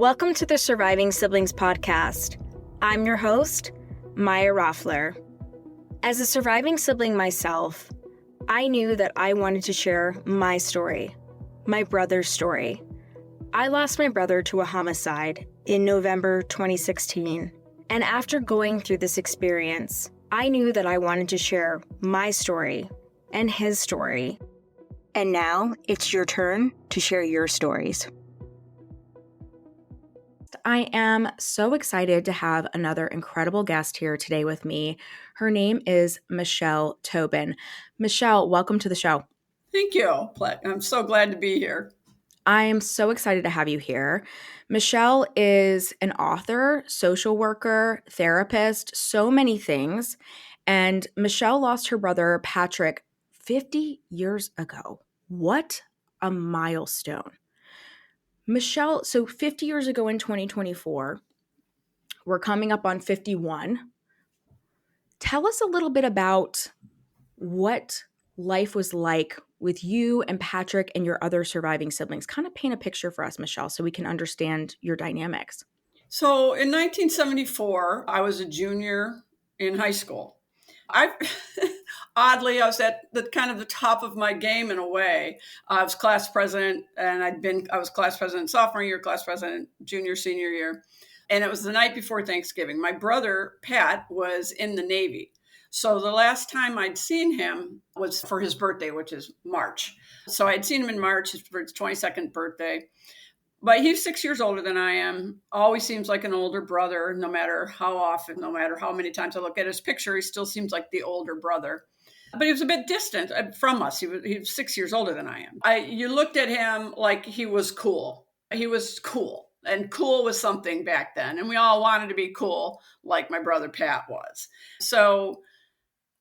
Welcome to the Surviving Siblings podcast. I'm your host, Maya Roffler. As a surviving sibling myself, I knew that I wanted to share my story, my brother's story. I lost my brother to a homicide in November 2016, and after going through this experience, I knew that I wanted to share my story and his story. And now it's your turn to share your stories. I am so excited to have another incredible guest here today with me. Her name is Michelle Tobin. Michelle, welcome to the show. Thank you. I'm so glad to be here. I am so excited to have you here. Michelle is an author, social worker, therapist, so many things. And Michelle lost her brother, Patrick, 50 years ago. What a milestone. Michelle, so 50 years ago in 2024, we're coming up on 51. Tell us a little bit about what life was like with you and Patrick and your other surviving siblings. Kind of paint a picture for us, Michelle, so we can understand your dynamics. So in 1974, I was a junior in high school. Oddly, I was at the kind of the top of my game in a way. I was class president, and I was class president sophomore year, class president junior, senior year. And it was the night before Thanksgiving. My brother, Pat, was in the Navy. So the last time I'd seen him was for his birthday, which is March. So I'd seen him in March for his 22nd birthday. But he's 6 years older than I am, always seems like an older brother, no matter how often, no matter how many times I look at his picture, he still seems like the older brother. But he was a bit distant from us. He was 6 years older than I am. You looked at him like he was cool. He was cool. And cool was something back then. And we all wanted to be cool like my brother Pat was. So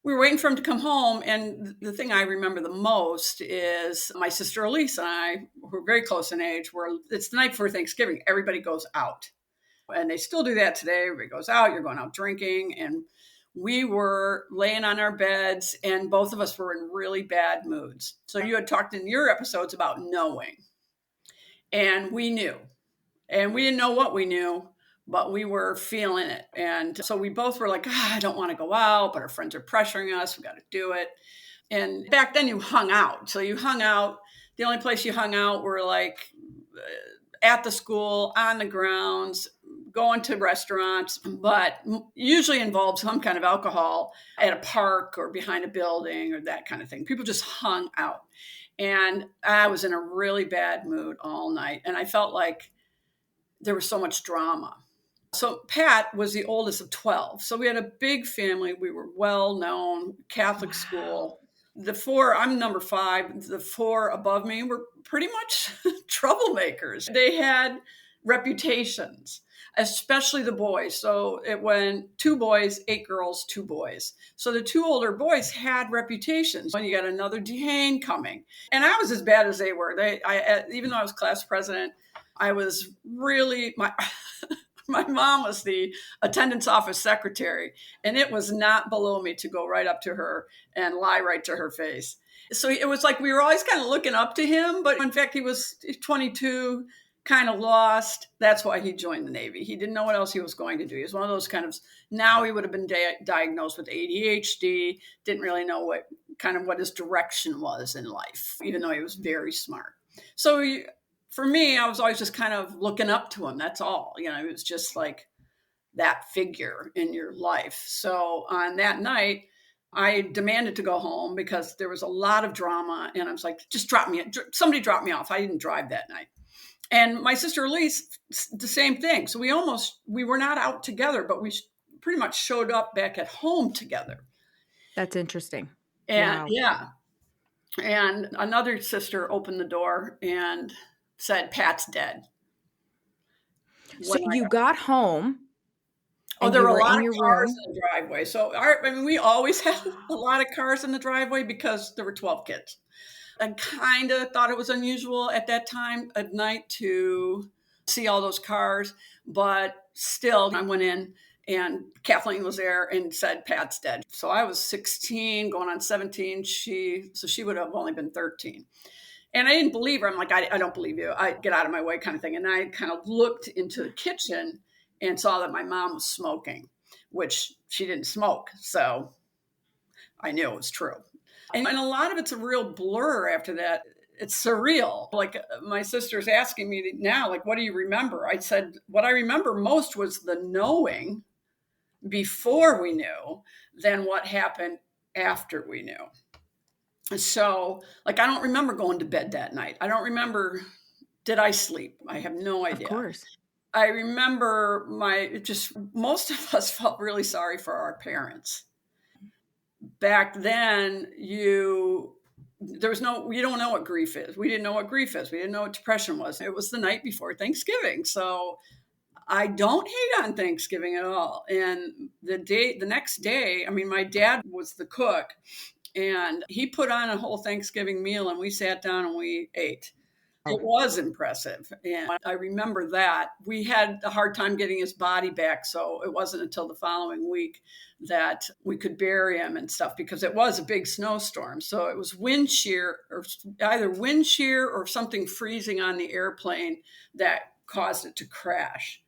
we were waiting for him to come home. And the thing I remember the most is my sister Elise and I, who are very close in age, it's the night before Thanksgiving. Everybody goes out. And they still do that today. Everybody goes out. You're going out drinking. And we were laying on our beds, and both of us were in really bad moods. So you had talked in your episodes about knowing. And we knew. And we didn't know what we knew, but we were feeling it. And so we both were like, I don't want to go out, but our friends are pressuring us. We got to do it. And back then you hung out. So you hung out. The only place you hung out were like at the school, on the grounds, going to restaurants, but usually involved some kind of alcohol at a park or behind a building or that kind of thing. People just hung out. And I was in a really bad mood all night. And I felt like there was so much drama. So Pat was the oldest of 12. So we had a big family. We were well-known, Catholic school. The four, I'm number 5, the 4 above me were pretty much troublemakers. They had reputations, especially the boys. So it went 2 boys, 8 girls, 2 boys. So the 2 older boys had reputations. When you got another Dehane coming. And I was as bad as they were. Even though I was class president, I was really, my mom was the attendance office secretary, and it was not below me to go right up to her and lie right to her face. So it was like we were always kind of looking up to him, but in fact, he was 22, kind of lost. That's why he joined the Navy. He didn't know what else he was going to do. He was one of those kind of, now he would have been diagnosed with ADHD, didn't really know what his direction was in life, even though he was very smart. So for me, I was always just kind of looking up to him. That's all. It was just like that figure in your life. So on that night, I demanded to go home because there was a lot of drama. And I was like, just somebody drop me off. I didn't drive that night. And my sister Elise, the same thing. So we were not out together, but we pretty much showed up back at home together. That's interesting. And wow. Yeah. And another sister opened the door and said, Pat's dead. So you got home. Oh, there were a lot of cars in the driveway. So we always had a lot of cars in the driveway because there were 12 kids. I kind of thought it was unusual at that time at night to see all those cars, but still I went in and Kathleen was there and said, Pat's dead. So I was 16 going on 17. She would have only been 13. And I didn't believe her. I'm like, I don't believe you. I get out of my way kind of thing. And I kind of looked into the kitchen and saw that my mom was smoking, which she didn't smoke. So I knew it was true. And a lot of it's a real blur after that. It's surreal. Like my sister's asking me now, like, what do you remember? I said, what I remember most was the knowing before we knew than what happened after we knew. So, like, I don't remember going to bed that night. I don't remember, did I sleep? I have no Of idea. course. I remember most of us felt really sorry for our parents. Back then, you don't know what grief is. We didn't know what grief is. We didn't know what depression was. It was the night before Thanksgiving. So I don't hate on Thanksgiving at all. And the next day, I mean, my dad was the cook and he put on a whole Thanksgiving meal and we sat down and we ate. It was impressive. And I remember that. We had a hard time getting his body back. So it wasn't until the following week that we could bury him and stuff because it was a big snowstorm. So it was wind shear or either wind shear or something freezing on the airplane that caused it to crash.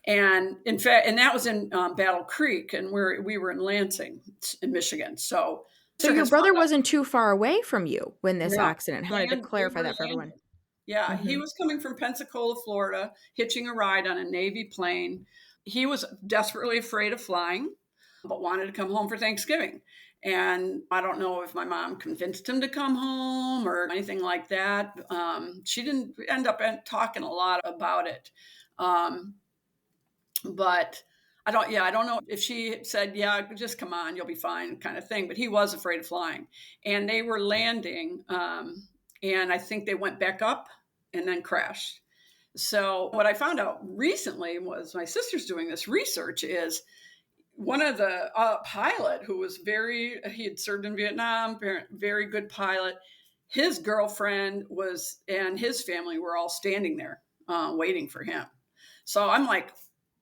And in fact, and that was in Battle Creek, and we were in Lansing, in Michigan. So Your brother wasn't too far away from you when this no, accident. I wanted to we clarify were that for everyone. landing. Yeah, he Mhm. was coming from Pensacola, Florida, hitching a ride on a Navy plane. He was desperately afraid of flying, but wanted to come home for Thanksgiving. And I don't know if my mom convinced him to come home or anything like that. She didn't end up talking a lot about it. Um, but I don't know if she said, yeah, just come on, you'll be fine kind of thing. But he was afraid of flying. And they were landing. And I think they went back up and then crashed. So what I found out recently was my sister's doing this research is one of the pilot who was he had served in Vietnam, very good pilot. His girlfriend and his family were all standing there waiting for him. So I'm like,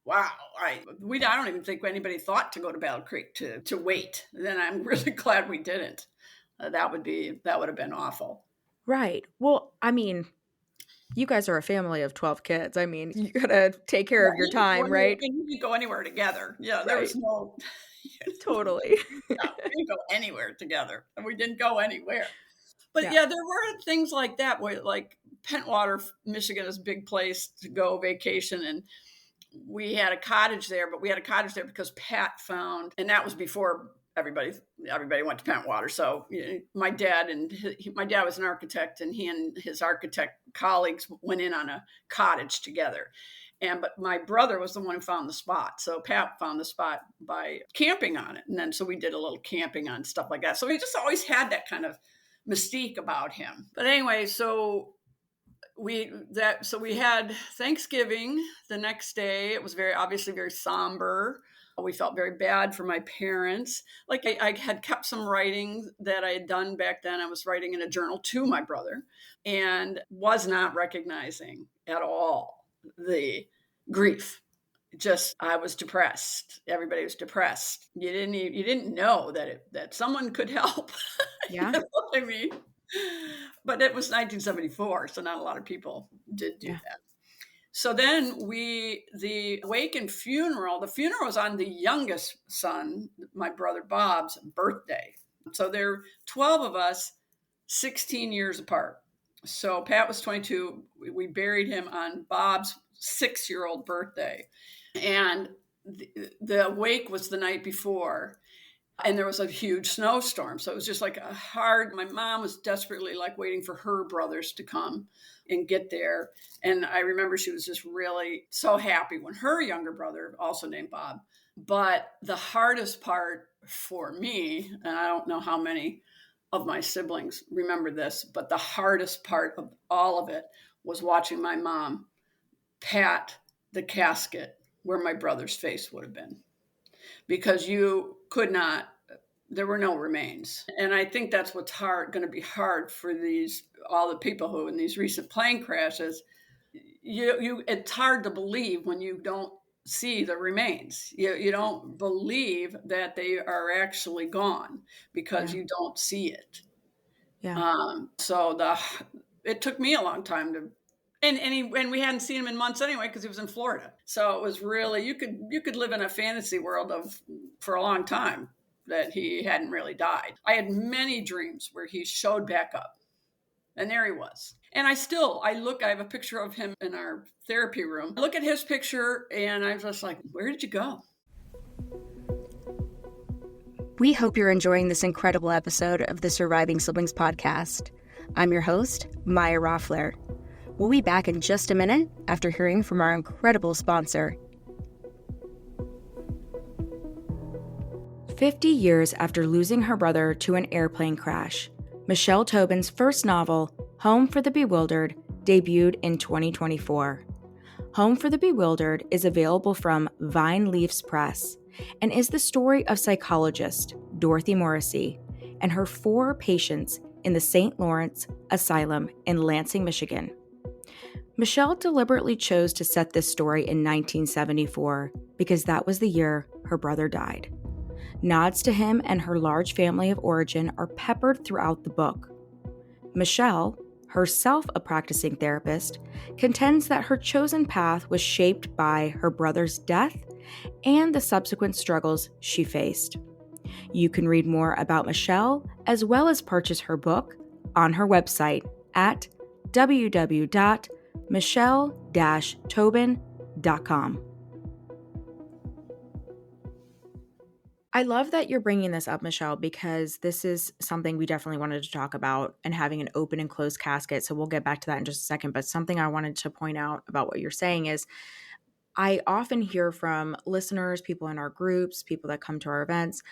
wow, I don't even think anybody thought to go to Battle Creek to wait. Then I'm really glad we didn't. That would have been awful. Right. Well, I mean, you guys are a family of 12 kids. I mean, you gotta take care Yeah, of your time, right? we didn't go anywhere together. Yeah, there was Right. no, Totally. yeah, we didn't go anywhere together, and we didn't go anywhere. But Yeah. yeah, there were things like that where, like, Pentwater, Michigan is a big place to go vacation, and we had a cottage there, but we had a cottage there because Pat found, and that was before everybody went to Pentwater. So my dad my dad was an architect, and he and his architect colleagues went in on a cottage together. But my brother was the one who found the spot. So Pat found the spot by camping on it. And then so we did a little camping on stuff like that. So he just always had that kind of mystique about him. But anyway, so we had Thanksgiving the next day. It was obviously very somber. We felt very bad for my parents. Like I had kept some writing that I had done back then. I was writing in a journal to my brother and was not recognizing at all the grief. Just I was depressed. Everybody was depressed. You didn't know that someone could help. You Yeah. know what I mean? But it was 1974, so not a lot of people did do Yeah. that. So then the wake and funeral, the funeral was on the youngest son, my brother Bob's birthday. So there are 12 of us, 16 years apart. So Pat was 22. We buried him on Bob's 6-year-old birthday. And the wake was the night before. And there was a huge snowstorm. So it was just like my mom was desperately like waiting for her brothers to come and get there. And I remember she was just really so happy when her younger brother, also named Bob. But the hardest part for me, and I don't know how many of my siblings remember this, but the hardest part of all of it was watching my mom pat the casket where my brother's face would have been, because you could not, there were no remains. And I think that's what's going to be hard for all the people who in these recent plane crashes, it's hard to believe when you don't see the remains. You don't believe that they are actually gone because Yeah. you don't see it. Yeah. So It took me a long time to, and we hadn't seen him in months anyway because he was in Florida. So it was really, you could live in a fantasy world of for a long time that he hadn't really died. I had many dreams where he showed back up, and there he was. And I have a picture of him in our therapy room. I look at his picture and I'm just like, where did you go? We hope you're enjoying this incredible episode of the Surviving Siblings podcast. I'm your host, Maya Roffler. We'll be back in just a minute after hearing from our incredible sponsor. 50 years after losing her brother to an airplane crash, Michelle Tobin's first novel, Home for the Bewildered, debuted in 2024. Home for the Bewildered is available from Vine Leaves Press and is the story of psychologist Dorothy Morrissey and her 4 patients in the St. Lawrence Asylum in Lansing, Michigan. Michelle deliberately chose to set this story in 1974 because that was the year her brother died. Nods to him and her large family of origin are peppered throughout the book. Michelle, herself a practicing therapist, contends that her chosen path was shaped by her brother's death and the subsequent struggles she faced. You can read more about Michelle as well as purchase her book on her website at www.michelle-tobin.com. I love that you're bringing this up, Michelle, because this is something we definitely wanted to talk about and having an open and closed casket. So we'll get back to that in just a second. But something I wanted to point out about what you're saying is I often hear from listeners, people in our groups, people that come to our events,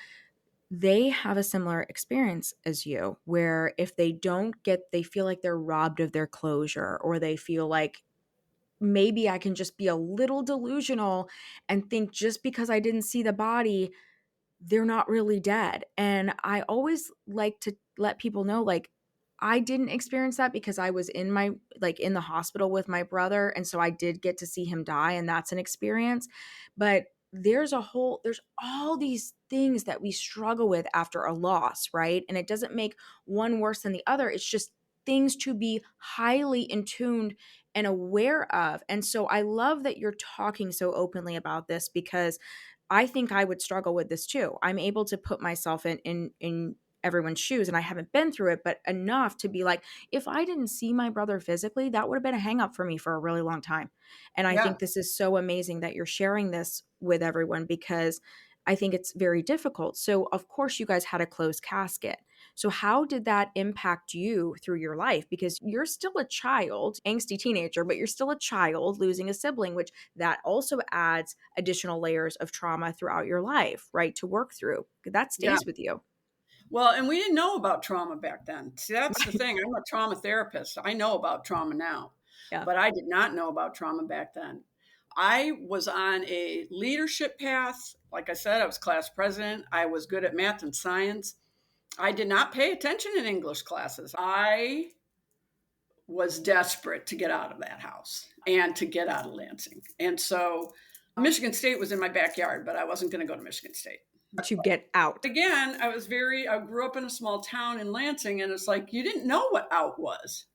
they have a similar experience as you, where if they they feel like they're robbed of their closure, or they feel like maybe I can just be a little delusional and think just because I didn't see the body, they're not really dead. And I always like to let people know, like, I didn't experience that because I was in the hospital with my brother. And so I did get to see him die, and that's an experience. But there's all these things that we struggle with after a loss, right? And it doesn't make one worse than the other. It's just things to be highly in tuned and aware of. And so I love that you're talking so openly about this, because I think I would struggle with this too. I'm able to put myself in everyone's shoes, and I haven't been through it, but enough to be like, if I didn't see my brother physically, that would have been a hang up for me for a really long time. And I Yeah. think this is so amazing that you're sharing this with everyone, because I think it's very difficult. So of course you guys had a closed casket. So how did that impact you through your life? Because you're still a child, angsty teenager, but you're still a child losing a sibling, which that also adds additional layers of trauma throughout your life, right? To work through. That Yeah. stays with you. Well, and we didn't know about trauma back then. See, that's the thing. I'm a trauma therapist. I know about trauma now, Yeah. but I did not know about trauma back then. I was on a leadership path. Like I said, I was class president. I was good at math and science. I did not pay attention in English classes. I was desperate to get out of that house and to get out of Lansing. And so Michigan State was in my backyard, but I wasn't going to go to Michigan State. To get out. Again, I grew up in a small town in Lansing, and it's like you didn't know what out was.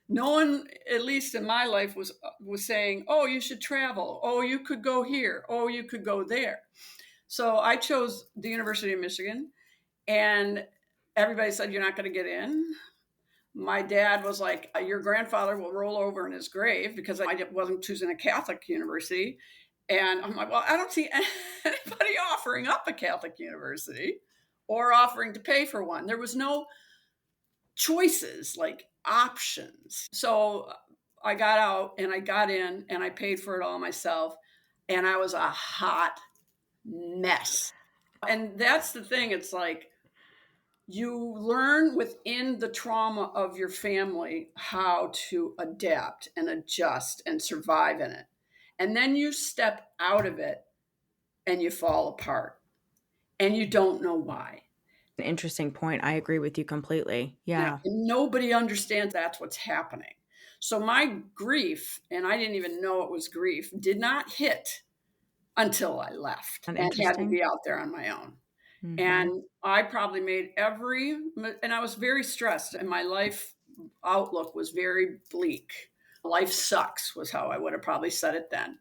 No one, at least in my life, was saying, "Oh, you should travel. Oh, you could go here. Oh, you could go there." So I chose the University of Michigan, and everybody said, "You're not going to get in." My dad was like, "Your grandfather will roll over in his grave," because I wasn't choosing a Catholic university. And I'm like, well, I don't see anybody offering up a Catholic university or offering to pay for one. There was no choices, like options. So I got out and I got in and I paid for it all myself. And I was a hot mess. And that's the thing. It's like you learn within the trauma of your family how to adapt and adjust and survive in it. And then you step out of it and you fall apart and you don't know why. An interesting point. I agree with you completely. Yeah. Yeah. And nobody understands that's what's happening. So my grief, and I didn't even know it was grief, did not hit until I left And and had to interesting. be out there on my own. Mm-hmm. And I probably made and I was very stressed, and my life outlook was very bleak. Life sucks was how I would have probably said it then.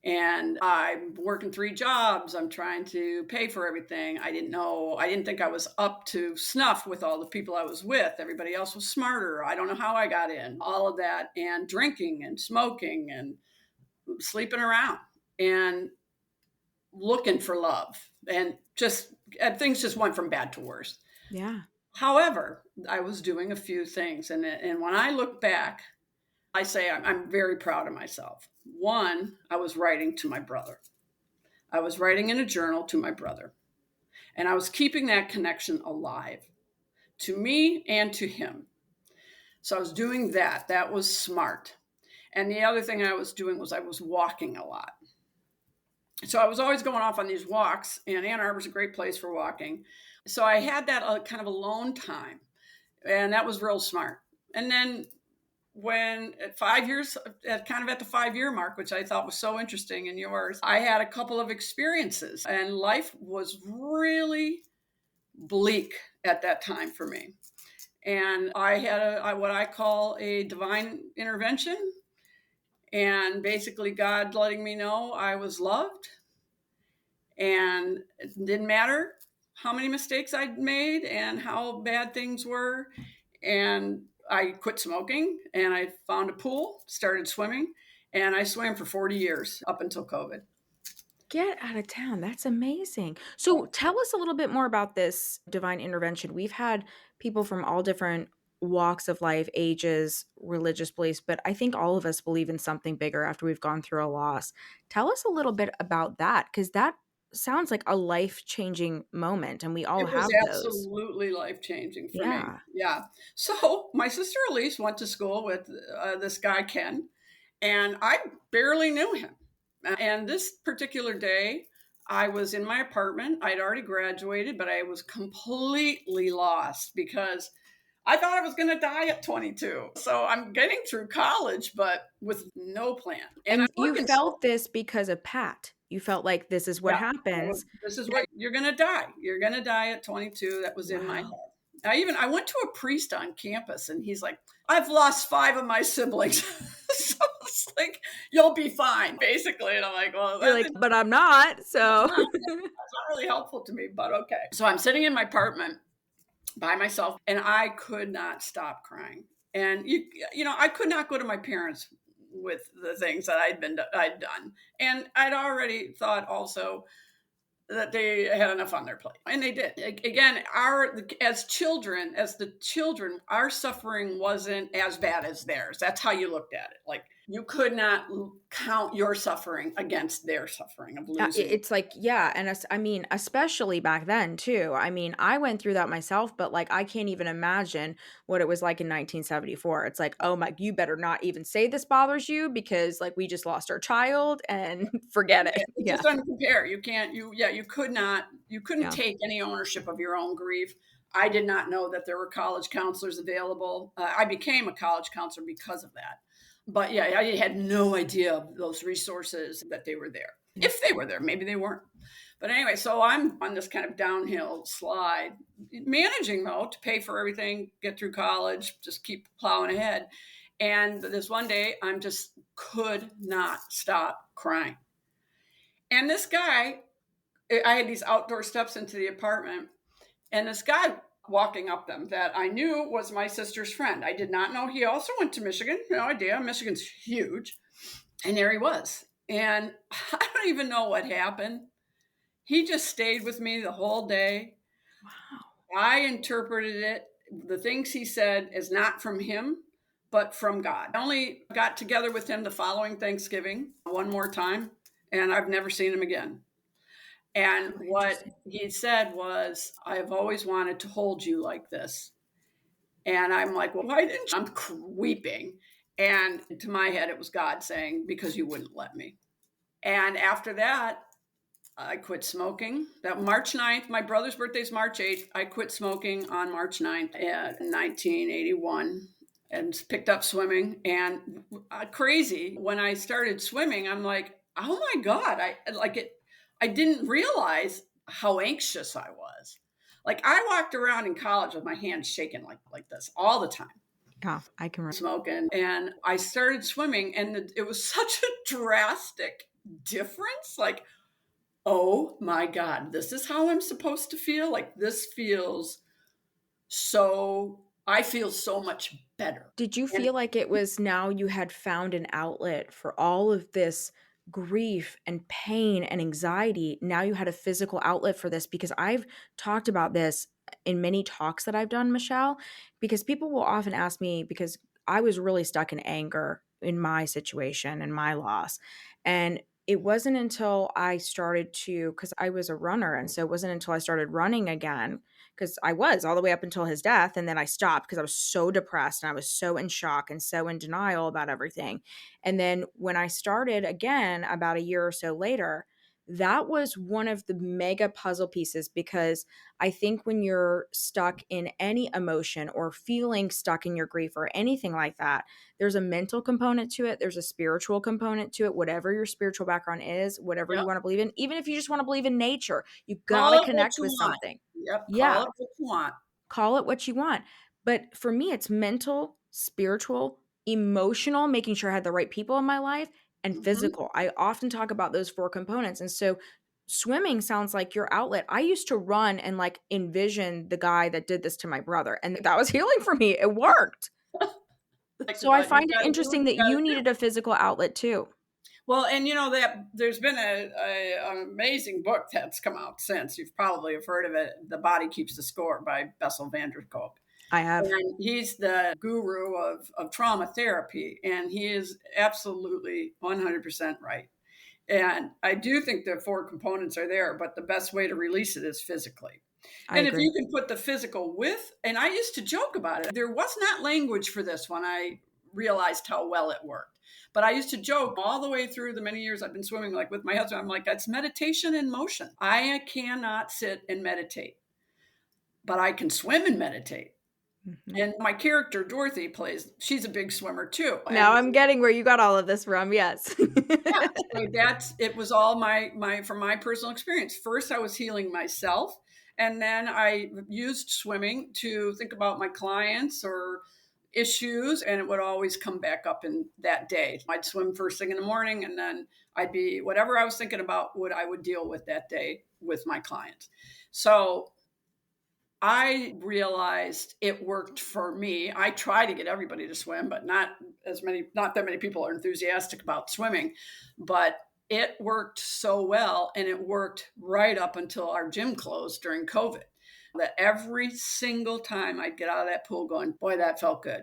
And I'm working 3 jobs. I'm trying to pay for everything. I didn't think I was up to snuff with all the people I was with. Everybody else was smarter. I don't know how I got in. All of that, and drinking and smoking and sleeping around and looking for love. And things just went from bad to worse. Yeah. However, I was doing a few things. And when I look back, I say I'm very proud of myself. One, I was writing to my brother. I was writing in a journal to my brother. And I was keeping that connection alive to me and to him. So I was doing that. That was smart. And the other thing I was doing was I was walking a lot. So I was always going off on these walks, and Ann Arbor's a great place for walking. So I had that kind of alone time, and that was real smart. And then when at 5 years, kind of at the 5 year mark, which I thought was so interesting in yours, I had a couple of experiences, and life was really bleak at that time for me. And I had what I call a divine intervention, and basically God letting me know I was loved, and it didn't matter how many mistakes I'd made and how bad things were. And I quit smoking, and I found a pool, started swimming, and I swam for 40 years up until COVID. Get out of town. That's amazing. So tell us a little bit more about this divine intervention. We've had people from all different walks of life, ages, religious beliefs, but I think all of us believe in something bigger after we've gone through a loss. Tell us a little bit about that, because that sounds like a life-changing moment, and we all It was have those. absolutely life-changing for me. Yeah. Yeah. So my sister Elise went to school with this guy, Ken, and I barely knew him. And this particular day, I was in my apartment. I'd already graduated, but I was completely lost because I thought I was going to die at 22. So I'm getting through college, but with no plan. And I'm And you working so felt this because of Pat. You felt like this is what yeah, happens. this is what you're going to die. You're going to die at 22. That was in my head. Wow. I went to a priest on campus, and he's like, I've lost 5 of my siblings. So it's like, you'll be fine, basically. And I'm like, well, You're like, but I'm not. So that's not really helpful to me, but okay. So I'm sitting in my apartment by myself, and I could not stop crying. And I could not go to my parents with the things that I'd done. And I'd already thought also that they had enough on their plate, and they did. Again, as the children, our suffering wasn't as bad as theirs. That's how you looked at it. Like, you could not count your suffering against their suffering of losing. it's like, yeah. And I mean, especially back then, too. I mean, I went through that myself, but like, I can't even imagine what it was like in 1974. It's like, oh my, you better not even say this bothers you, because like, we just lost our child and forget it. It Yeah. just doesn't compare. You couldn't Yeah. take any ownership of your own grief. I did not know that there were college counselors available. I became a college counselor because of that. But yeah, I had no idea of those resources, that they were there. Yeah. If they were there, maybe they weren't. But anyway, so I'm on this kind of downhill slide, managing though to pay for everything, get through college, just keep plowing ahead. And this one day, I just could not stop crying. And this guy, I had these outdoor steps into the apartment, and this guy walking up them that I knew was my sister's friend. I did not know he also went to Michigan. No idea. Michigan's huge. And there he was. And I don't even know what happened. He just stayed with me the whole day. Wow. I interpreted it, the things he said, as not from him, but from God. I only got together with him the following Thanksgiving one more time, and I've never seen him again. And Oh, what interesting. he said was, I've always wanted to hold you like this. And I'm like, well, why didn't you? I'm weeping. And to my head, it was God saying, because you wouldn't let me. And after that, I quit smoking. That March 9th, my brother's birthday is March 8th. I quit smoking on March 9th in 1981 and picked up swimming. And crazy, when I started swimming, I'm like, oh my God, I didn't realize how anxious I was. Like, I walked around in college with my hands shaking like this all the time. Yeah, I can. Smoking, and I started swimming, and it was such a drastic difference. Like, oh my God, this is how I'm supposed to feel. Like, this feels I feel so much better. Did you And feel like it was now you had found an outlet for all of this grief and pain and anxiety? Now you had a physical outlet for this because I've talked about this in many talks that I've done, Michelle, because people will often ask me because I was really stuck in anger in my situation and my loss. And it wasn't until I started to, because I was a runner. And so it wasn't until I started running again because I was all the way up until his death. And then I stopped because I was so depressed and I was so in shock and so in denial about everything. And then when I started again about a year or so later, that was one of the mega puzzle pieces because I think when you're stuck in any emotion or feeling stuck in your grief or anything like that, there's a mental component to it. There's a spiritual component to it. Whatever your spiritual background is, whatever yep, you want to believe in, even if you just want to believe in nature, you got call to it what connect you with want. something. Yep, call Yeah, it what you want. call it what you want. But for me, it's mental, spiritual, emotional, making sure I had the right people in my life, and Hmm. physical. I often talk about those four components. And so swimming sounds like your outlet. I used to run and like envision the guy that did this to my brother, and that was healing for me. It worked. Like So I what you find it got to do, what interesting you that got to you do. needed a physical outlet too. Well, and that there's been an amazing book that's come out since. You've probably have heard of it, "The Body Keeps the Score" by Bessel van der Kolk. I have. And he's the guru of trauma therapy, and he is absolutely 100% right. And I do think the four components are there, but the best way to release it is physically. I And if agree. you can put the physical with, and I used to joke about it, there was not language for this when I realized how well it worked. But I used to joke all the way through the many years I've been swimming, like with my husband, I'm like, that's meditation in motion. I cannot sit and meditate, but I can swim and meditate. Mhm. And my character, Dorothy, she's a big swimmer too. Now And I'm getting where you got all of this from. Yes. yeah, so it was all my from my personal experience. First, I was healing myself, and then I used swimming to think about my clients or issues, and it would always come back up in that day. I'd swim first thing in the morning, and then I'd be whatever I was thinking about what I would deal with that day with my clients. So I realized it worked for me. I try to get everybody to swim, but not that many people are enthusiastic about swimming. But it worked so well, and it worked right up until our gym closed during COVID. That every single time I'd get out of that pool going, boy, that felt good.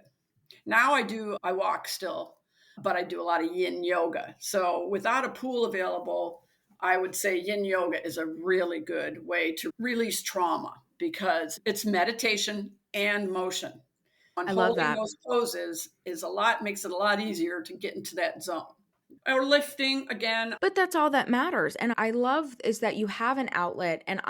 Now I walk still, but I do a lot of yin yoga. So without a pool available, I would say yin yoga is a really good way to release trauma because it's meditation and motion. And I love holding that. those poses makes it a lot easier to get into that zone. Or lifting again. But that's all that matters, and I love is that you have an outlet, and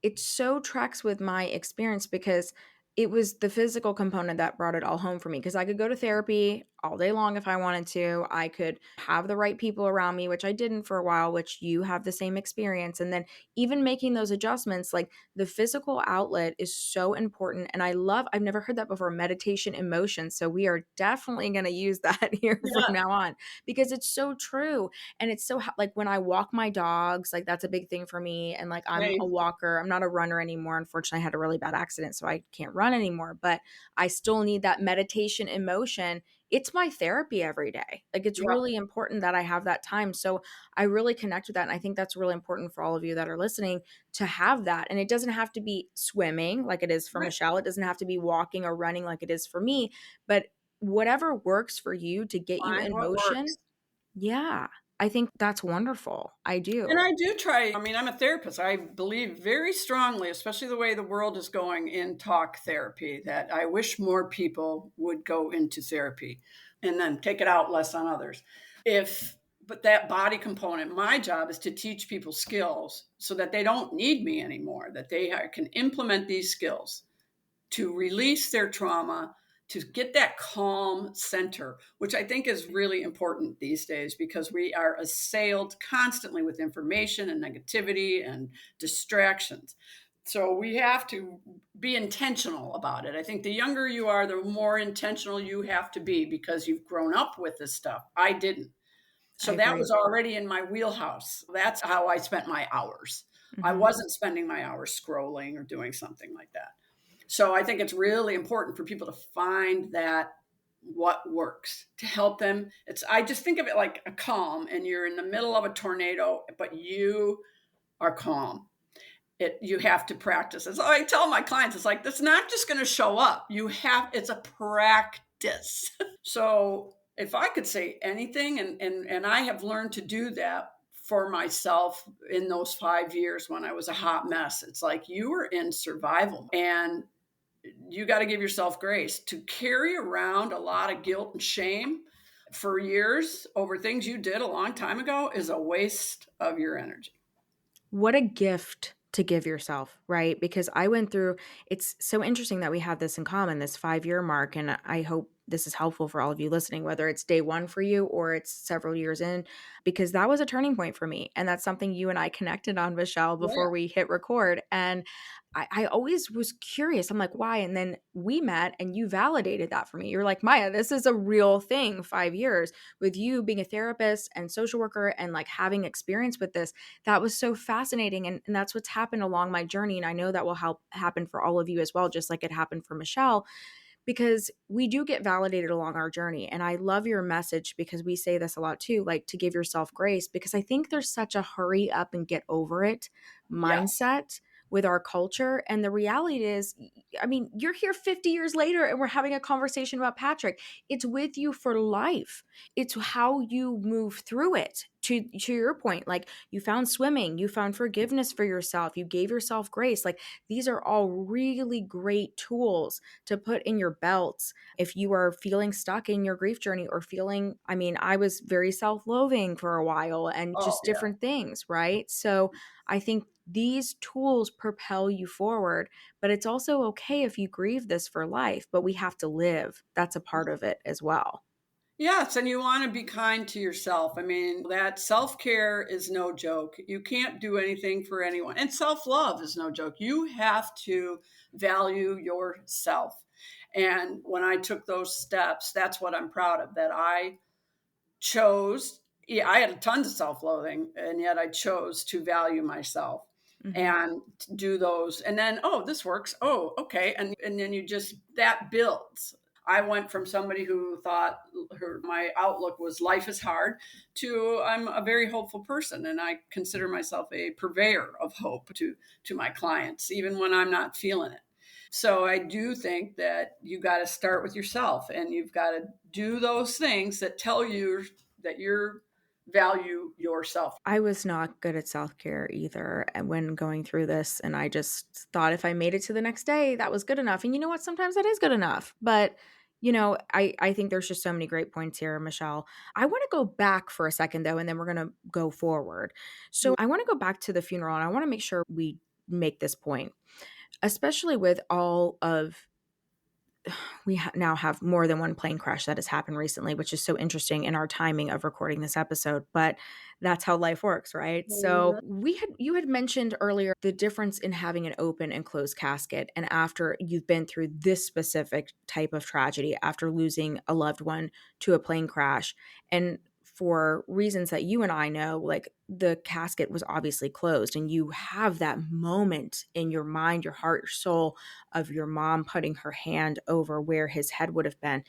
it so tracks with my experience because it was the physical component that brought it all home for me. Because I could go to therapy all day long if I wanted to. I could have the right people around me, which I didn't for a while, which you have the same experience, and then even making those adjustments, like, the physical outlet is so important, and I've never heard that before, meditation in motion, so we are definitely gonna use that here from Yeah, now on because it's so true. And it's so like when I walk my dogs, like that's a big thing for me. And like I'm a same. walker, I'm not a runner anymore. Unfortunately, I had a really bad accident, so I can't run anymore. But I still need that meditation in motion. It's my therapy every day. Like it's Yeah, really important that I have that time. So I really connect with that. And I think that's really important for all of you that are listening to have that. And it doesn't have to be swimming like it is for right. Michelle. It doesn't have to be walking or running like it is for me. But whatever works for you to get you Find in what motion, works. yeah, I think that's wonderful. I And do. I do try. I mean, I'm a therapist. I believe very strongly, especially the way the world is going in talk therapy, that I wish more people would go into therapy and then take it out less on others. If, but that body component, my job is to teach people skills so that they don't need me anymore, that can implement these skills to release their trauma, to get that calm center, which I think is really important these days because we are assailed constantly with information and negativity and distractions. So we have to be intentional about it. I think the younger you are, the more intentional you have to be because you've grown up with this stuff. I didn't. I So that agree. was already in my wheelhouse. That's how I spent my hours. I Mhm. wasn't spending my hours scrolling or doing something like that. So I think it's really important for people to find that what works to help them. It's I just think of it like a calm and you're in the middle of a tornado, but you are calm. You have to practice. As I tell my clients, it's like it's not just going to show up. It's a practice. So if I could say anything, and I have learned to do that for myself in those 5 years when I was a hot mess, it's like you were in survival and you got to give yourself grace to carry around a lot of guilt and shame for years over things you did a long time ago is a waste of your energy. What a gift to give yourself, right? Because I went through it's so interesting that we have this in common, this 5-year mark, and I hope this is helpful for all of you listening, whether it's day 1 for you or it's several years in, because that was a turning point for me, and that's something you and I connected on, Michelle, Yeah. before we hit record, and I always was curious. I'm like, "Why?" And then we met, and you validated that for me. You're like, "Maya, this is a real thing, 5 years." With you being a therapist and social worker and, like, having experience with this, that was so fascinating, and that's what's happened along my journey, and I know that will help happen for all of you as well, just like it happened for Michelle, because we do get validated along our journey. And I love your message because we say this a lot too, like to give yourself grace, because I think there's such a hurry up and get over it Yes. mindset with our culture. And the reality is, I mean, you're here 50 years later and we're having a conversation about Patrick. It's with you for life. It's how you move through it. To your point, like you found swimming, you found forgiveness for yourself, you gave yourself grace. Like these are all really great tools to put in your belts if you are feeling stuck in your grief journey or feeling, I mean, I was very self-loathing for a while and Oh, just yeah. different things, right? So I think these tools propel you forward, but it's also okay if you grieve this for life, but we have to live. That's a part of it as well. Yes, and you want to be kind to yourself. I mean, that self care is no joke. You can't do anything for anyone. And self love is no joke. You have to value yourself. And when I took those steps, that's what I'm proud of that I chose. Yeah, I had tons of self loathing, and yet I chose to value myself Mhm. and do those. And then, oh, this works. Oh, okay. And then you just, that builds. I went from somebody who thought my outlook was life is hard to I'm a very hopeful person and I consider myself a purveyor of hope to my clients even when I'm not feeling it. So I do think that you got to start with yourself and you've got to do those things that tell you that you value yourself. I was not good at self-care either and when going through this, and I just thought if I made it to the next day, that was good enough, and you know what? Sometimes that is good enough, but, I think there's just so many great points here, Michelle. I wanna go back for a second, though, and then we're gonna go forward. So, I wanna go back to the funeral, and I wanna make sure we make this point, especially with all of now have more than one plane crash that has happened recently, which is so interesting in our timing of recording this episode, but that's how life works, right? So, Mhm. you had mentioned earlier the difference in having an open and closed casket, and after you've been through this specific type of tragedy, after losing a loved one to a plane crash, and for reasons that you and I know, like the casket was obviously closed, and you have that moment in your mind, your heart, your soul of your mom putting her hand over where his head would have been.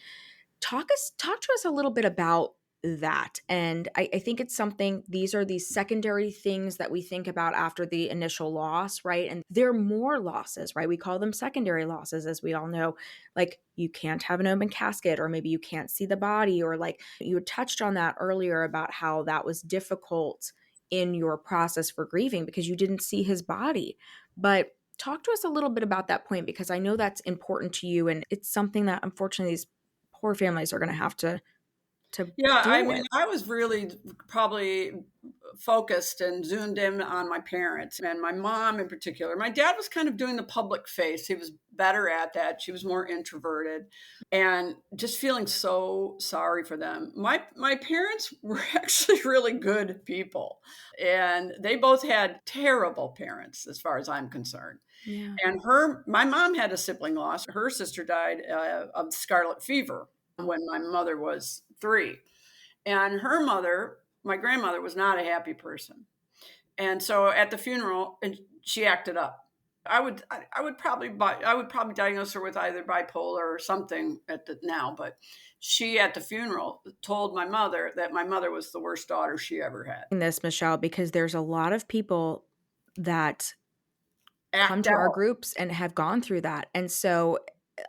Talk to us a little bit about that. And I think it's something, these are these secondary things that we think about after the initial loss, right? And there are more losses, right? We call them secondary losses, as we all know. Like you can't have an open casket, or maybe you can't see the body, or like you had touched on that earlier about how that was difficult in your process for grieving because you didn't see his body. But talk to us a little bit about that point because I know that's important to you and it's something that unfortunately these poor families are going to have to to Yeah, I deal mean, with. I was really probably focused and zoomed in on my parents and my mom in particular. My dad was kind of doing the public face. He was better at that. She was more introverted and just feeling so sorry for them. My parents were actually really good people, and they both had terrible parents as far as I'm concerned. Yeah. And my mom had a sibling loss. Her sister died of scarlet fever when my mother was 3. And her mother, my grandmother, was not a happy person. And so at the funeral, and she acted up. I would probably diagnose her with either bipolar or something at the now, but she at the funeral told my mother that my mother was the worst daughter she ever had. This, Michelle, because there's a lot of people that come Act to our out. groups and have gone through that. And so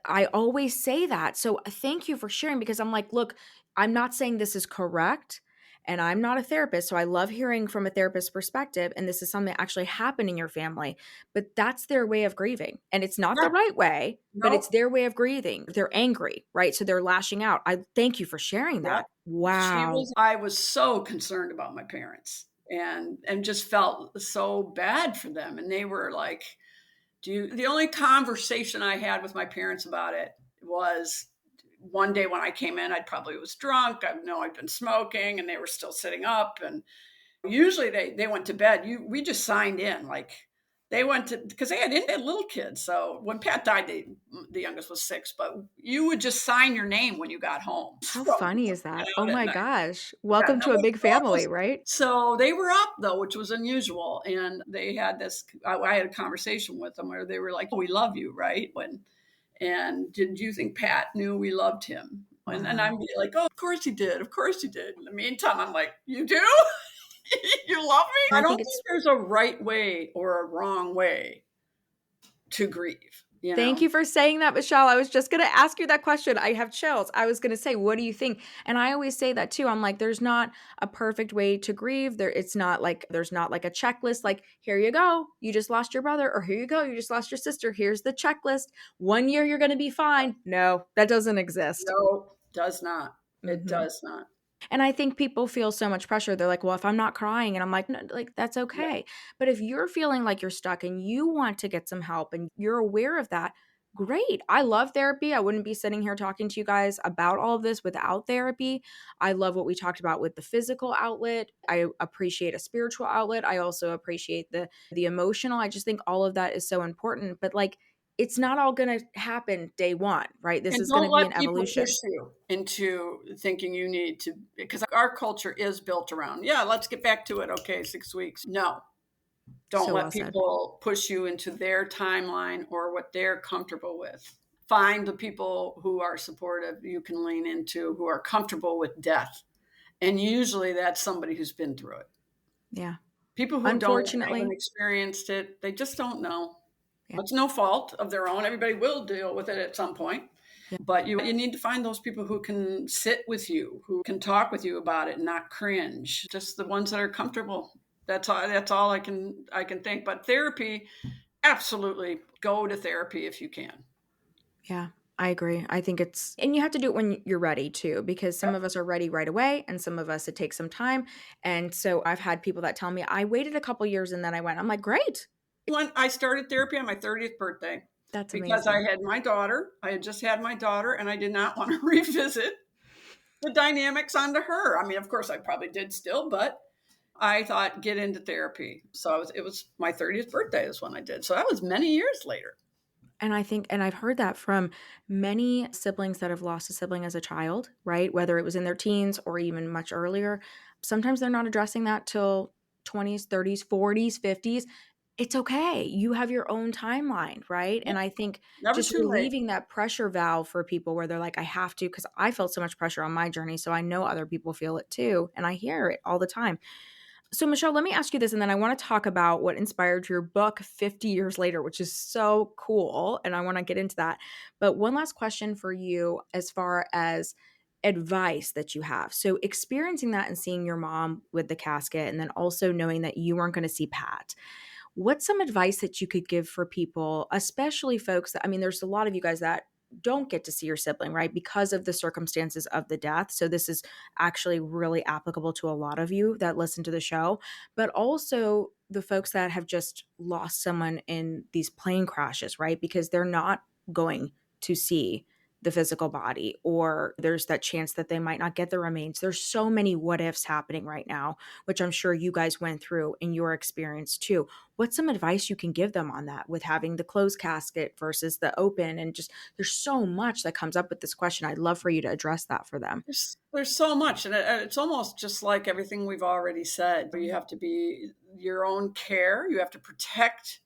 I always say that. So thank you for sharing because I'm like, look, I'm not saying this is correct and I'm not a therapist. So I love hearing from a therapist's perspective. And this is something that actually happened in your family, but that's their way of grieving. And it's not the Yeah. right way, but it's No. their way of grieving. They're angry, right? So they're lashing out. I thank you for sharing Yeah. that. Wow. I was so concerned about my parents and just felt so bad for them. And they were like, the only conversation I had with my parents about it was one day when I came in, I probably was drunk. I know I'd been smoking and they were still sitting up. And usually they went to bed. We just signed in. Like they went to, because they had little kids. So when Pat died, the youngest was 6, but you would just sign your name when you got home. How So funny is get that? Oh out at my night. gosh. Yeah, Welcome no, to a it's big family, almost right? so they were up though, which was unusual. And they had this, I had a conversation with them where they were like, "Oh, we love you, right?" And did you think Pat knew we loved him? And Wow. I'm like, "Oh, of course he did. Of course he did." In the meantime, I'm like, "You do? You love me?" And I I don't think think it's there's a right way or a wrong way to grieve, you Thank know? you for saying that, Michelle. I was just going to ask you that question. I have chills. I was going to say, what do you think? And I always say that too. I'm like, there's not a perfect way to grieve. It's not like there's not like a checklist. Like, here you go. You just lost your brother, or here you go. You just lost your sister. Here's the checklist. 1 year, you're going to be fine. No, that doesn't exist. No, does not. It hmm does not. And I think people feel so much pressure. They're like, well, if I'm not crying, and I'm like, no, like, that's Yeah. okay. But if you're feeling like you're stuck and you want to get some help and you're aware of that, great. I love therapy. I wouldn't be sitting here talking to you guys about all of this without therapy. I love what we talked about with the physical outlet. I appreciate a spiritual outlet. I also appreciate the emotional. I just think all of that is so important. But like, it's not all going to happen day one, right? This And is going don't to be let an people push evolution. you into thinking you need to, because our culture is built around, yeah, let's get back to it. Okay, 6 weeks. No, don't So let well said. people push you into their timeline or what they're comfortable with. Find the people who are supportive you can lean into, who are comfortable with death. And usually that's somebody who's been through it. Yeah. People who haven't Unfortunately, experienced it, they just don't know. yeah, It's no fault of their own. Everybody will deal with it at some point. yeah, But you need to find those people who can sit with you, who can talk with you about it and not cringe. Just the ones that are comfortable. That's all I can think. But therapy, absolutely go to therapy if you can. yeah. I agree. I think and you have to do it when you're ready too, because some Yep. of us are ready right away and some of us it takes some time. And so I've had people that tell me, I waited a couple years and then I went. I'm like, great. When I started therapy on my 30th birthday, That's because I amazing. had my daughter, I had just had my daughter, and I did not want to revisit the dynamics onto her. I mean, of course, I probably did still, but I thought get into therapy. So it was my 30th birthday is when I did. So that was many years later. And I think, and I've heard that from many siblings that have lost a sibling as a child, right? Whether it was in their teens or even much earlier. Sometimes they're not addressing that till 20s, 30s, 40s, 50s. It's okay. You have your own timeline, right? Yep. And I think Never just too late. relieving that pressure valve for people where they're like, I have to, because I felt so much pressure on my journey. So I know other people feel it too. And I hear it all the time. So, Michelle, let me ask you this, and then I want to talk about what inspired your book 50 years later, which is so cool. And I want to get into that. But one last question for you as far as advice that you have. So, experiencing that and seeing your mom with the casket, and then also knowing that you weren't going to see Pat, what's some advice that you could give for people, especially folks that, I mean, there's a lot of you guys that don't get to see your sibling, right? Because of the circumstances of the death. So this is actually really applicable to a lot of you that listen to the show, but also the folks that have just lost someone in these plane crashes, right? Because they're not going to see the physical body, or there's that chance that they might not get the remains. There's so many what ifs happening right now, which I'm sure you guys went through in your experience too. What's some advice you can give them on that, with having the closed casket versus the open? And just, there's so much that comes up with this question. I'd love for you to address that for them. There's so much, and it's almost just like everything we've already said. You have to be your own care. You have to protect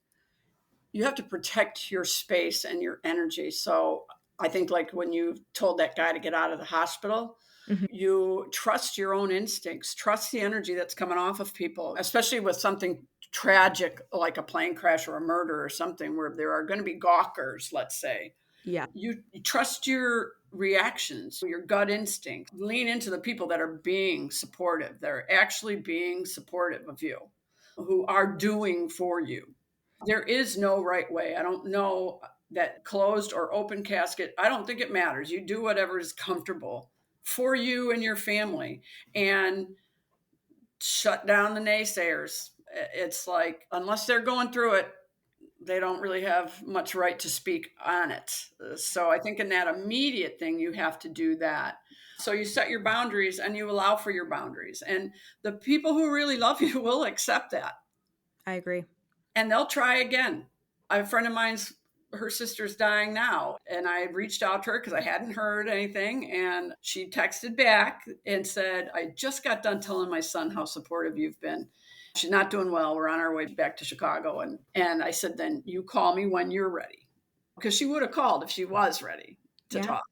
your space and your energy. So I think, like when you told that guy to get out of the hospital, Mhm. you trust your own instincts, trust the energy that's coming off of people, especially with something tragic like a plane crash or a murder or something where there are going to be gawkers, let's say. Yeah, You trust your reactions, your gut instinct. Lean into the people that are being supportive. They're actually being supportive of you, who are doing for you. There is no right way. I don't know that closed or open casket. I don't think it matters. You do whatever is comfortable for you and your family, and shut down the naysayers. It's like, unless they're going through it, they don't really have much right to speak on it. So I think in that immediate thing, you have to do that. So you set your boundaries and you allow for your boundaries. And the people who really love you will accept that, I agree. and they'll try again. A friend of mine's, her sister's dying now, and I had reached out to her because I hadn't heard anything, and she texted back and said, I just got done telling my son how supportive you've been. She's not doing well. We're on our way back to Chicago. And I said, then you call me when you're ready. Because she would have called if she was ready to Yeah. talk.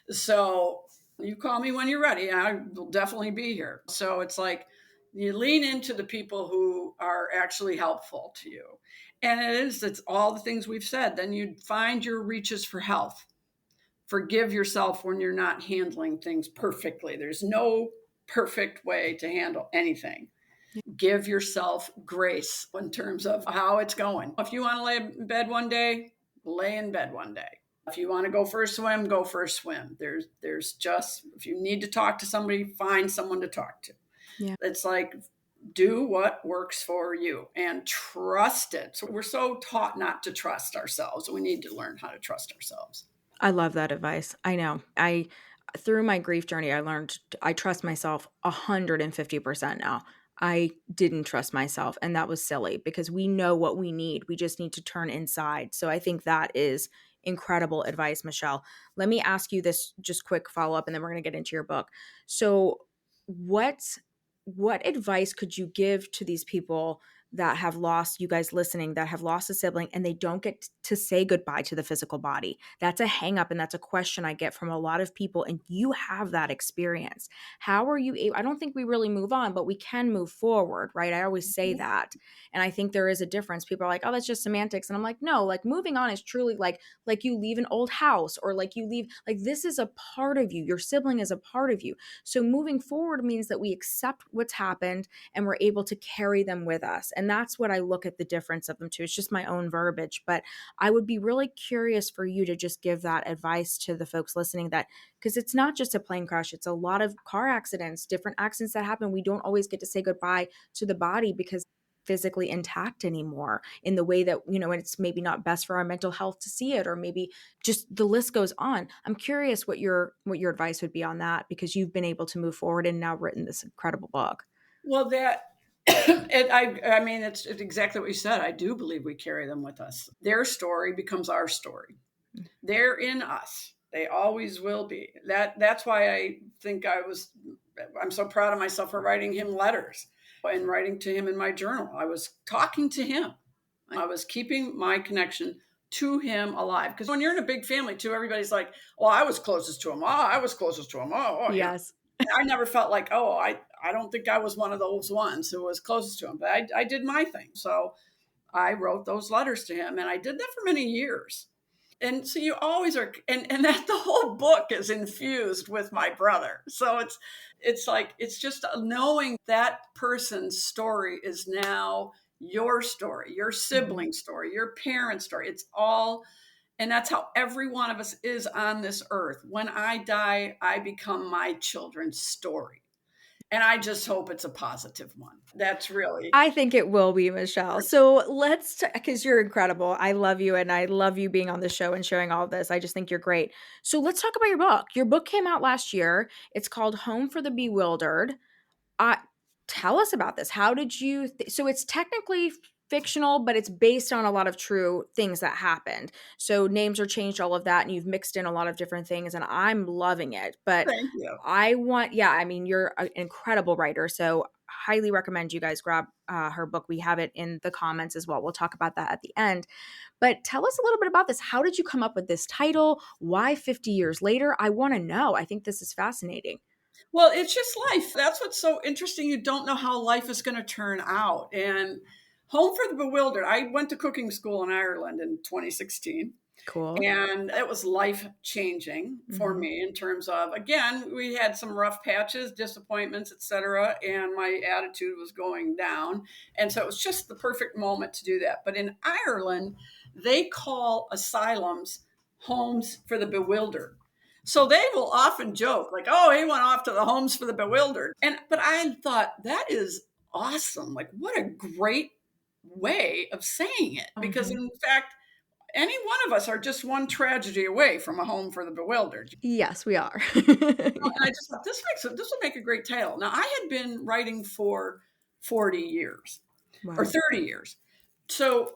So you call me when you're ready. I will definitely be here. So it's like you lean into the people who are actually helpful to you. And it's all the things we've said. Then you find your reaches for health. Forgive yourself when you're not handling things perfectly. There's no perfect way to handle anything. Give yourself grace in terms of how it's going. If you want to lay in bed one day, lay in bed one day. If you want to go for a swim, go for a swim. There's just, if you need to talk to somebody, find someone to talk to. Yeah. It's like, do what works for you and trust it. So we're so taught not to trust ourselves. We need to learn how to trust ourselves. I love that advice. I know. Through my grief journey, I learned I trust myself 150% now. I didn't trust myself, and that was silly because we know what we need. We just need to turn inside. So I think that is incredible advice, Michelle. Let me ask you this just quick follow up, and then we're going to get into your book. So, what what advice could you give to these people that have lost, you guys listening, that have lost a sibling and they don't get to say goodbye to the physical body? That's a hang up, and that's a question I get from a lot of people, and you have that experience. How are you able, I don't think we really move on, but we can move forward, right? I always say that. And I think there is a difference. People are like, "Oh, that's just semantics." And I'm like, "No, like moving on is truly like you leave an old house, or like you leave, like this is a part of you. Your sibling is a part of you." So moving forward means that we accept what's happened and we're able to carry them with us. And that's what I look at the difference of them too. It's just my own verbiage, but I would be really curious for you to just give that advice to the folks listening, that because it's not just a plane crash, it's a lot of car accidents, different accidents that happen. We don't always get to say goodbye to the body because physically intact anymore in the way that, and it's maybe not best for our mental health to see it, or maybe just the list goes on. I'm curious what your advice would be on that, because you've been able to move forward and now written this incredible book. Well, I mean, it's exactly what you said. I do believe we carry them with us. Their story becomes our story. They're in us. They always will be. That's why I think I'm so proud of myself for writing him letters and writing to him in my journal. I was talking to him. I was keeping my connection to him alive. Because when you're in a big family too, everybody's like, "Well, I was closest to him. Oh, I was closest to him. Yes. I never felt like, I don't think I was one of those ones who was closest to him, but I did my thing. So I wrote those letters to him, and I did that for many years. And so you always are, and that the whole book is infused with my brother. So it's like, it's just knowing that person's story is now your story, your Mhm. sibling story, your parent's story. It's all And that's how every one of us is on this earth. When I die, I become my children's story. And I just hope it's a positive one. That's really I think it will be, Michelle. So let's, because you're incredible. I love you and I love you being on the show and sharing all of this. I just think you're great. So let's talk about your book. Your book came out last year. It's called Home for the Bewildered. Uh, Tell us about this. How did you, so it's technically fictional, but it's based on a lot of true things that happened. So names are changed, all of that, and you've mixed in a lot of different things, and I'm loving it. But thank you. I want, yeah, I mean, you're an incredible writer. So highly recommend you guys grab her book. We have it in the comments as well. We'll talk about that at the end. But tell us a little bit about this. How did you come up with this title? Why 50 years later? I want to know. I think this is fascinating. Well, it's just life. That's what's so interesting. You don't know how life is going to turn out. And Home for the Bewildered, I went to cooking school in Ireland in 2016. Cool. And it was life changing for Hmm. me in terms of, again, we had some rough patches, disappointments, etc. And my attitude was going down. And so it was just the perfect moment to do that. But in Ireland, they call asylums homes for the bewildered. So they will often joke like, "Oh, he went off to the homes for the bewildered." And but I thought that is awesome. Like what a great way of saying it because Hmm. in fact any one of us are just one tragedy away from a home for the bewildered. Yes, we are. And I Yeah. just thought this would make a great tale. Now I had been writing for 40 years or Wow. 30 years. So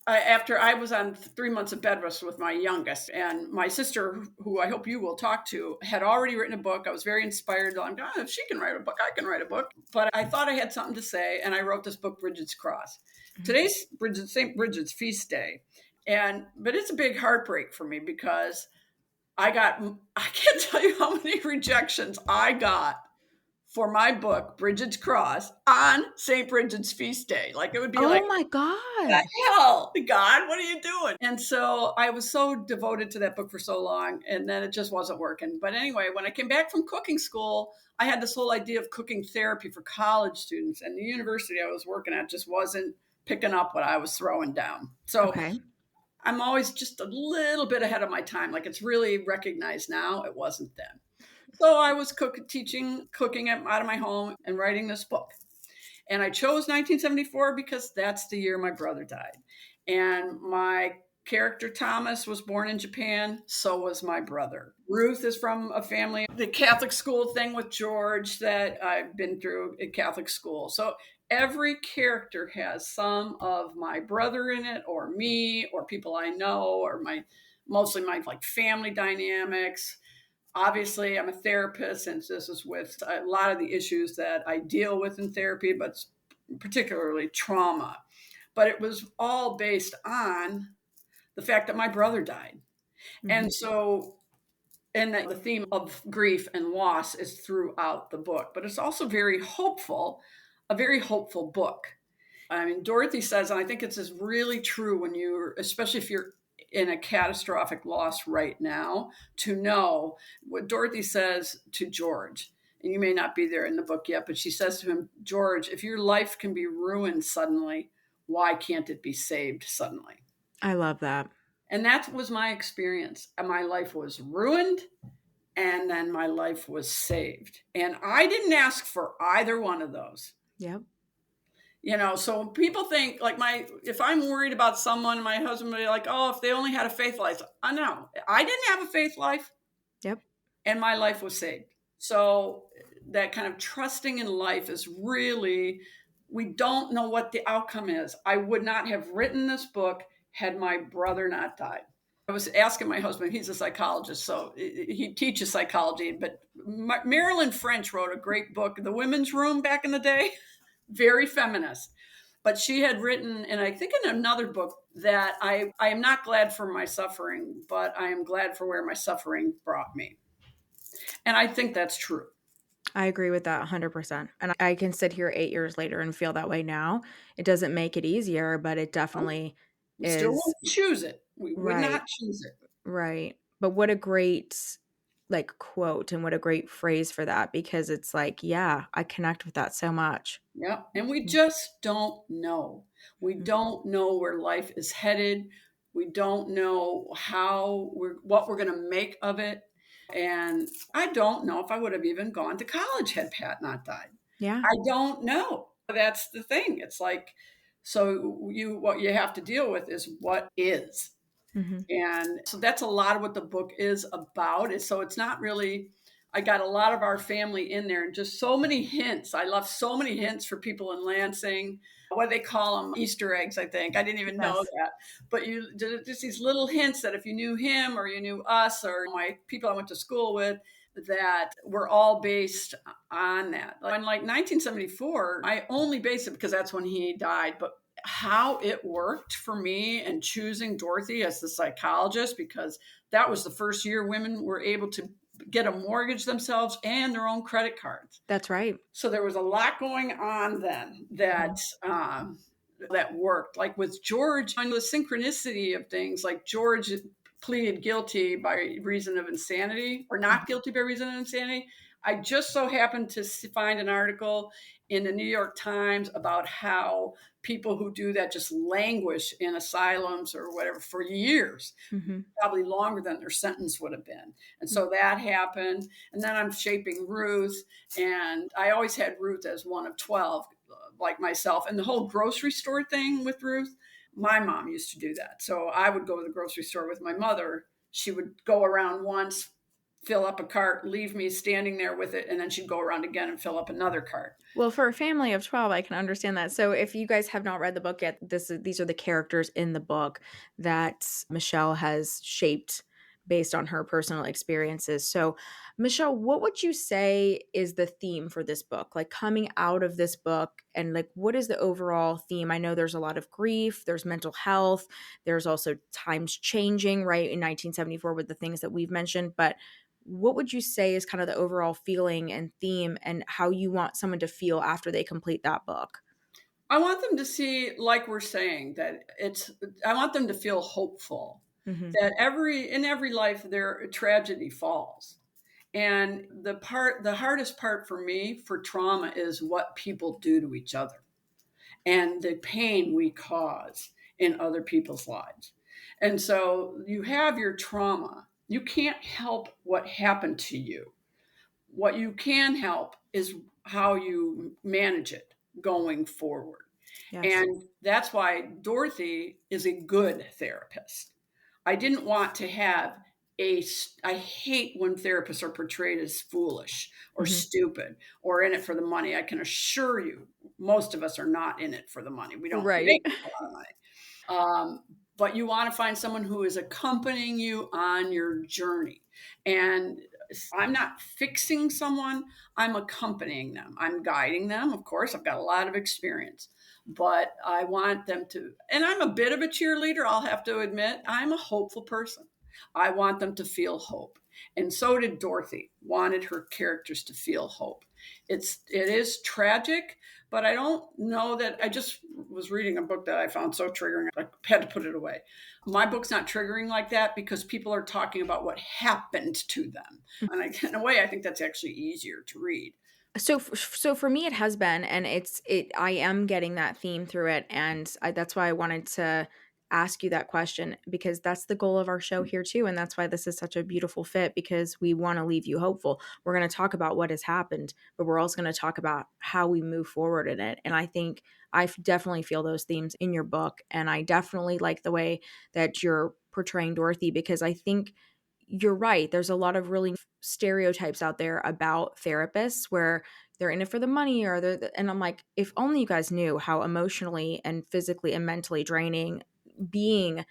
after I was on 3 months of bed rest with my youngest, and my sister, who I hope you will talk to, had already written a book. I was very inspired. I'm, oh, if she can write a book, I can write a book. But I thought I had something to say, and I wrote this book, Bridget's Cross. Mhm. Today's St. Bridget's feast day, but it's a big heartbreak for me because I can't tell you how many rejections I got for my book, Bridget's Cross, on St. Bridget's feast day. Like it would be like, Oh my the God. hell, God, what are you doing? And so I was so devoted to that book for so long, and then it just wasn't working. But anyway, when I came back from cooking school, I had this whole idea of cooking therapy for college students, and the university I was working at just wasn't picking up what I was throwing down. So Okay. I'm always just a little bit ahead of my time. Like it's really recognized now. It wasn't then. So I was teaching cooking out of my home and writing this book. And I chose 1974 because that's the year my brother died. And my character Thomas was born in Japan. So was my brother. Ruth is from a family, the Catholic school thing with George that I've been through at Catholic school. So every character has some of my brother in it, or me, or people I know, or mostly my like family dynamics. Obviously, I'm a therapist, and this is with a lot of the issues that I deal with in therapy, but particularly trauma. But it was all based on the fact that my brother died. Mhm. And so, and that the theme of grief and loss is throughout the book, but it's also very hopeful, a very hopeful book. I mean, Dorothy says, and I think it's really true when you're, especially if you're in a catastrophic loss right now, to know what Dorothy says to George. And you may not be there in the book yet, but she says to him, George, if your life can be ruined suddenly, why can't it be saved suddenly? I love that. And that was my experience. My life was ruined and then my life was saved. And I didn't ask for either one of those. Yep. So when people think like if I'm worried about someone, my husband will be like, oh, if they only had a faith life. I know I didn't have a faith life Yep. and my life was saved. So that kind of trusting in life is really, we don't know what the outcome is. I would not have written this book had my brother not died. I was asking my husband, he's a psychologist, so he teaches psychology, but Marilyn French wrote a great book, The Women's Room, back in the day, very feminist. But she had written, and I think in another book, that I am not glad for my suffering, but I am glad for where my suffering brought me. And I think that's true. I agree with that 100%. And I can sit here 8 years later and feel that way now. It doesn't make it easier, but it definitely We still is. wouldn't choose it. We would Right. not choose it. Right. But what a great like quote and what a great phrase for that, because it's like, yeah, I connect with that so much. Yeah. And we just don't know. We Mhm. don't know where life is headed. We don't know what we're going to make of it. And I don't know if I would have even gone to college had Pat not died. Yeah. I don't know. That's the thing. It's like, so what you have to deal with is what is. Mhm. And so that's a lot of what the book is about. So it's not really, I got a lot of our family in there and just so many hints. I love so many hints for people in Lansing. What do they call them? Easter eggs, I think. I didn't even know Yes. that. But just these little hints that if you knew him or you knew us or my people I went to school with, that were all based on that. In like 1974, I only based it because that's when he died. But how it worked for me and choosing Dorothy as the psychologist, because that was the first year women were able to get a mortgage themselves and their own credit cards. That's right. So there was a lot going on then Mhm. that worked. Like with George, on the synchronicity of things, like George pleaded guilty by reason of insanity or not Mhm. guilty by reason of insanity. I just so happened to find an article in the New York Times about how people who do that just languish in asylums or whatever for years, Mhm. probably longer than their sentence would have been. And Mm. so that happened. And then I'm shaping Ruth. And I always had Ruth as one of 12, like myself. And the whole grocery store thing with Ruth, my mom used to do that. So I would go to the grocery store with my mother. She would go around once, fill up a cart, leave me standing there with it, and then she'd go around again and fill up another cart. Well, for a family of 12, I can understand that. So if you guys have not read the book yet, these are the characters in the book that Michelle has shaped based on her personal experiences. So, Michelle, what would you say is the theme for this book? Like coming out of this book and like what is the overall theme? I know there's a lot of grief, there's mental health, there's also times changing, right? In 1974 with the things that we've mentioned, but what would you say is kind of the overall feeling and theme and how you want someone to feel after they complete that book? I want them to see, like we're saying, I want them to feel hopeful Mhm. that in every life there tragedy falls. And the hardest part for me for trauma is what people do to each other and the pain we cause in other people's lives. And so you have your trauma. You can't help what happened to you. What you can help is how you manage it going forward. Yes. And that's why Dorothy is a good therapist. I didn't want to have I hate when therapists are portrayed as foolish or Mhm. stupid or in it for the money. I can assure you, most of us are not in it for the money. We don't Right. make a lot of money. But you want to find someone who is accompanying you on your journey. And I'm not fixing someone, I'm accompanying them. I'm guiding them. Of course, I've got a lot of experience, but I want them to, and I'm a bit of a cheerleader, I'll have to admit. I'm a hopeful person. I want them to feel hope. And so did Dorothy, wanted her characters to feel hope. It is tragic, but I don't know that. I just was reading a book that I found so triggering, I had to put it away. My book's not triggering like that because people are talking about what happened to them. And in a way, I think that's actually easier to read. So for me it has been and I am getting that theme through it and that's why I wanted to ask you that question because that's the goal of our show here too and that's why this is such a beautiful fit because we want to leave you hopeful. We're going to talk about what has happened, but we're also going to talk about how we move forward in it. And I think definitely feel those themes in your book and I definitely like the way that you're portraying Dorothy because I think you're right. There's a lot of really stereotypes out there about therapists where they're in it for the money or and I'm like, if only you guys knew how emotionally and physically and mentally draining being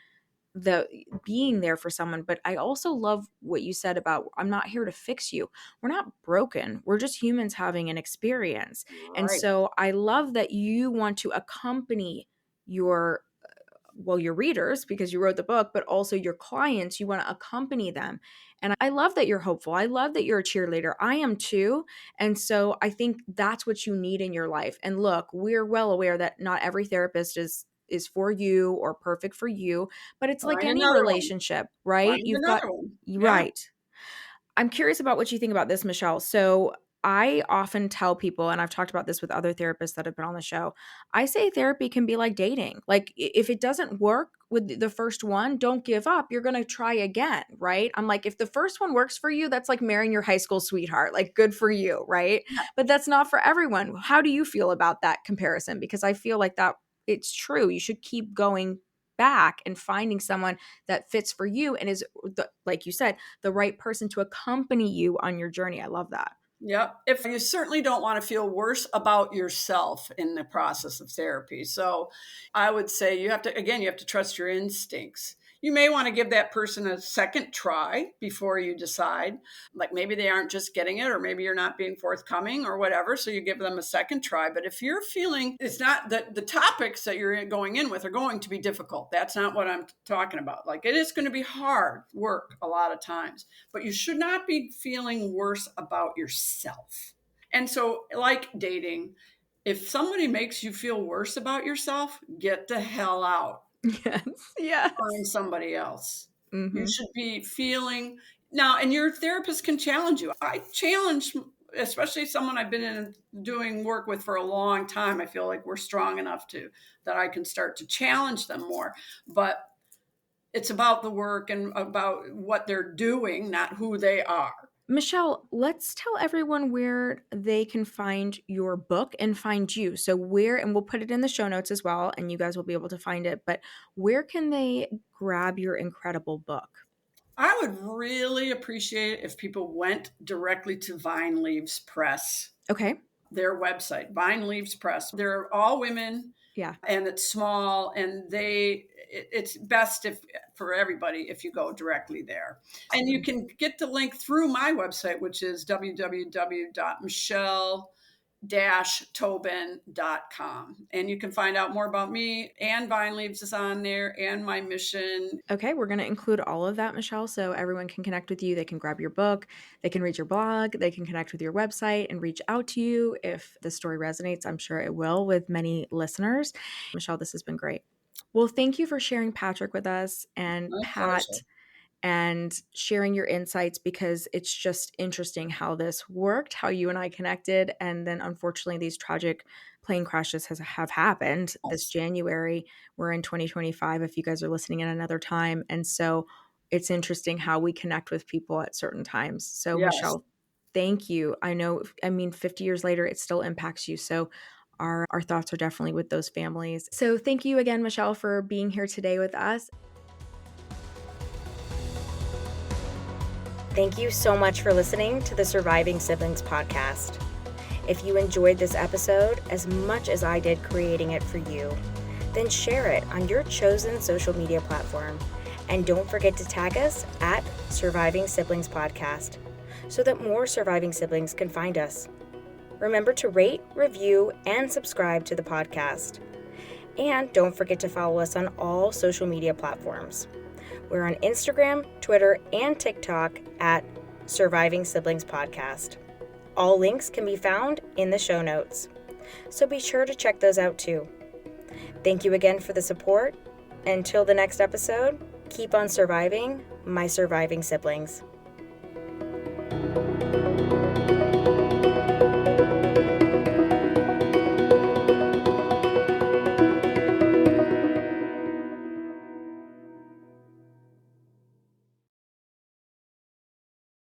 being there for someone. But I also love what you said about I'm not here to fix you. We're not broken. We're just humans having an experience. And Right. so I love that you want to accompany your your readers because you wrote the book, but also your clients, you want to accompany them. And I love that you're hopeful. I love that you're a cheerleader. I am too. And so I think that's what you need in your life. And look, we're well aware that not every therapist is for you or perfect for you, but it's like Find any another one. relationship, right? Find You've got another one. Yeah. right. I'm curious about what you think about this, Michelle. So I often tell people, and I've talked about this with other therapists that have been on the show, I say therapy can be like dating. Like if it doesn't work with the first one, don't give up. You're going to try again, right? I'm like, if the first one works for you, that's like marrying your high school sweetheart. Like good for you, right? But that's not for everyone. How do you feel about that comparison? Because I feel like that it's true. You should keep going back and finding someone that fits for you and is like you said, the right person to accompany you on your journey. I love that. Yep. If you certainly don't want to feel worse about yourself in the process of therapy. So I would say you have to trust your instincts. You may want to give that person a second try before you decide. Like maybe they aren't just getting it, or maybe you're not being forthcoming or whatever. So you give them a second try. But if you're feeling it's not the topics that you're going in with are going to be difficult. That's not what I'm talking about. Like it is going to be hard work a lot of times, but you should not be feeling worse about yourself. And so, like dating, if somebody makes you feel worse about yourself, get the hell out. Yes. Yes. Find somebody else. You Mm-hmm. should be feeling now, and your therapist can challenge you. I challenge, especially someone I've been doing work with for a long time. I feel like we're strong enough that I can start to challenge them more. But it's about the work and about what they're doing, not who they are. Michelle, let's tell everyone where they can find your book and find you. So and we'll put it in the show notes as well, and you guys will be able to find it. But where can they grab your incredible book? I would really appreciate it if people went directly to Vine Leaves Press, Okay. their website, Vine Leaves Press. They're all women. Yeah. And it's small, and it's best for everybody if you go directly there. And you can get the link through my website, which is www.michelle-tobin.com. And you can find out more about me, and Vine Leaves is on there, and my mission. Okay, we're going to include all of that, Michelle, so everyone can connect with you. They can grab your book, they can read your blog, they can connect with your website and reach out to you if the story resonates. I'm sure it will with many listeners. Michelle, this has been great. Well, thank you for sharing Patrick with us and My Pat pleasure. and sharing your insights, because it's just interesting how this worked, how you and I connected. And then unfortunately, these tragic plane crashes have happened this Yes. January. We're in 2025 if you guys are listening at another time. And so it's interesting how we connect with people at certain times. So Yes. Michelle, thank you. I know, 50 years later, it still impacts you. So our thoughts are definitely with those families. So thank you again, Michelle, for being here today with us. Thank you so much for listening to the Surviving Siblings podcast. If you enjoyed this episode as much as I did creating it for you, then share it on your chosen social media platform. And don't forget to tag us at Surviving Siblings Podcast so that more surviving siblings can find us. Remember to rate, review, and subscribe to the podcast. And don't forget to follow us on all social media platforms. We're on Instagram, Twitter, and TikTok at Surviving Siblings Podcast. All links can be found in the show notes, so be sure to check those out too. Thank you again for the support. Until the next episode, keep on surviving, my surviving siblings.